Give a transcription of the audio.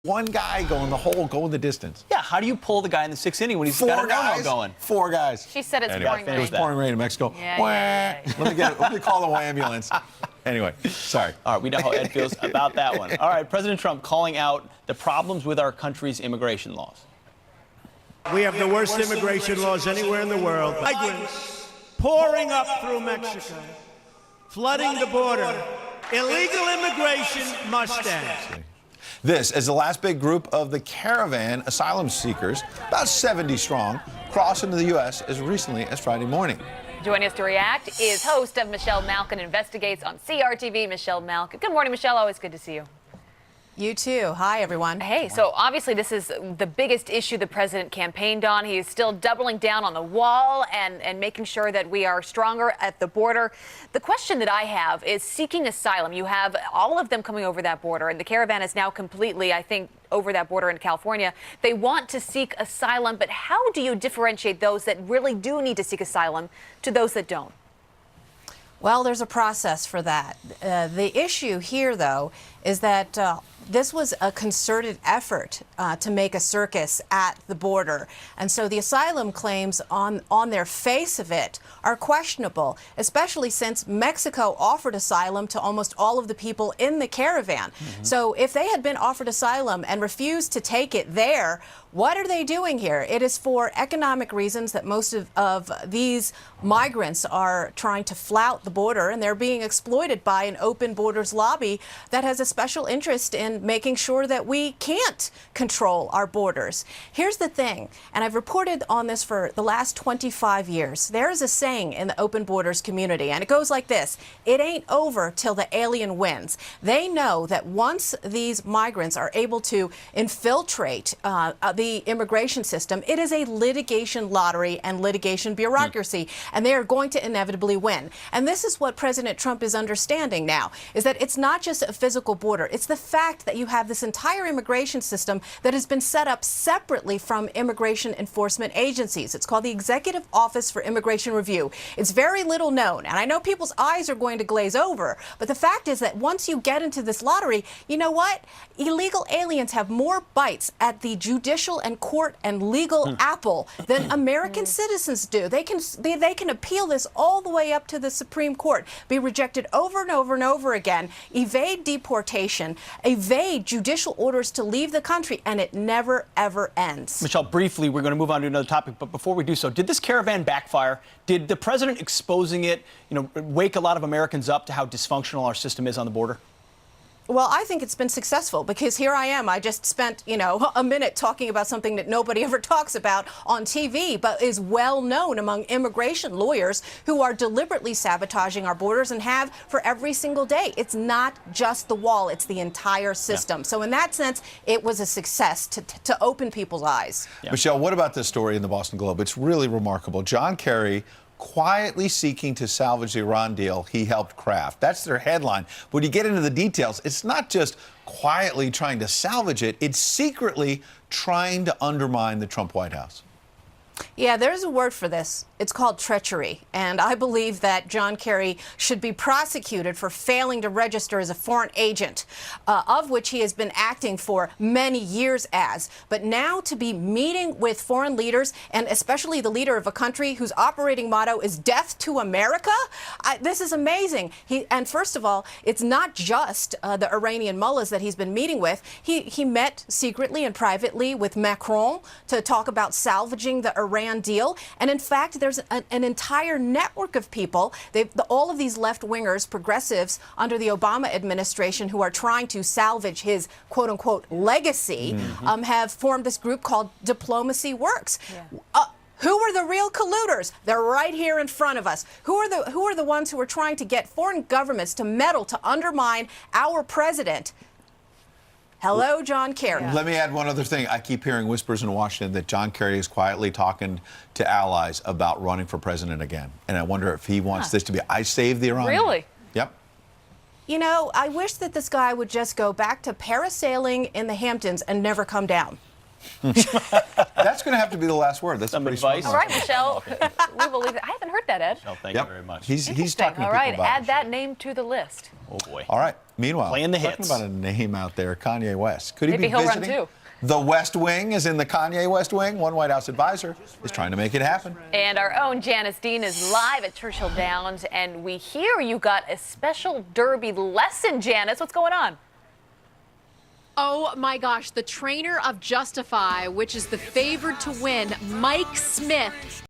One guy going the whole, going the distance. Yeah, how do you pull the guy in the sixth inning when he's got a no-no going? Four guys. She said it's pouring rain. It was pouring rain in Mexico. Yeah. Let me call the ambulance. Anyway, sorry. All right, we know how Ed feels about that one. All right, President Trump calling out the problems with our country's immigration laws. We have the worst immigration laws anywhere in the world. Migrants pouring up through Mexico, flooding the border. Illegal immigration must end. This is the last big group of the caravan asylum seekers, about 70 strong, crossed into the U.S. as recently as Friday morning. Joining us to react is host of Michelle Malkin Investigates on CRTV, Michelle Malkin. Good morning, Michelle. Always good to see you. You too. Hi, everyone. Hey, so obviously this is the biggest issue the president campaigned on. He is still doubling down on the wall and making sure that we are stronger at the border. The question that I have is seeking asylum. You have all of them coming over that border, and the caravan is now completely, I think, over that border in California. They want to seek asylum, but how do you differentiate those that really do need to seek asylum to those that don't? Well, there's a process for that. The issue here, though, is that this was a concerted effort to make a circus at the border. And so the asylum claims on their face of it are questionable, especially since Mexico offered asylum to almost all of the people in the caravan. So if they had been offered asylum and refused to take it there, what are they doing here? It is for economic reasons that most of these migrants are trying to flout the border, and they're being exploited by an open borders lobby that has a special interest in making sure that we can't control our borders. Here's the thing, and I've reported on this for the last 25 years. There is a saying in the open borders community, and it goes like this: it ain't over till the alien wins. They know that once these migrants are able to infiltrate the immigration system, it is a litigation lottery and litigation bureaucracy, and they are going to inevitably win. And this is what President Trump is understanding now, is that it's not just a physical border. It's the fact that you have this entire immigration system that has been set up separately from immigration enforcement agencies. It's called the Executive Office for Immigration Review. It's very little known, and I know people's eyes are going to glaze over, but the fact is that once you get into this lottery, you know what? Illegal aliens have more bites at the judicial and court and legal apple than American citizens do. They can appeal this all the way up to the Supreme Court, be rejected over and over and over again, evade deportation, evade judicial orders to leave the country, and it never, ever ends. Michelle, briefly, we're going to move on to another topic, but before we do so, did this caravan backfire? Did the president exposing it, wake a lot of Americans up to how dysfunctional our system is on the border? Well, I think it's been successful, because here I am. I just spent, a minute talking about something that nobody ever talks about on TV, but is well known among immigration lawyers who are deliberately sabotaging our borders and have for every single day. It's not just the wall, it's the entire system. Yeah. So in that sense, it was a success to open people's eyes. Yeah. Michelle, what about this story in the Boston Globe? It's really remarkable. John Kerry quietly seeking to salvage the Iran deal he helped craft. That's their headline. When you get into the details, it's not just quietly trying to salvage it, it's secretly trying to undermine the Trump White House. Yeah, there's a word for this. It's called treachery. And I believe that John Kerry should be prosecuted for failing to register as a foreign agent, of which he has been acting for many years as. But now to be meeting with foreign leaders, and especially the leader of a country whose operating motto is death to America, this is amazing. And first of all, it's not just the Iranian mullahs that he's been meeting with. He met secretly and privately with Macron to talk about salvaging the Iran deal. And in fact, there's an entire network of people, all of these left-wingers, progressives under the Obama administration who are trying to salvage his quote-unquote legacy, have formed this group called Diplomacy Works. Yeah. Who are the real colluders? They're right here in front of us. Who are the ones who are trying to get foreign governments to meddle, to undermine our president? Hello, John Kerry. Let me add one other thing. I keep hearing whispers in Washington that John Kerry is quietly talking to allies about running for president again. And I wonder if he wants this to be, I saved the Iran. Really? Yep. I wish that this guy would just go back to parasailing in the Hamptons and never come down. That's going to have to be the last word. That's Some pretty advice? smart. All right, Michelle. We believe it. I haven't heard that, Ed. Well, thank Yep. you very much. He's Interesting. talking to All people right, about add it. that name to the list. Oh, boy. All right. Meanwhile, Playing the talking hits. about a name out there, Kanye West. Could he Maybe be he'll run visiting too. the West Wing? Is in the Kanye West Wing. One White House advisor is trying to make it happen. And our own Janice Dean is live at Churchill Downs, and we hear you got a special Derby lesson, Janice. What's going on? Oh my gosh, the trainer of Justify, which is the favored to win, Mike Smith,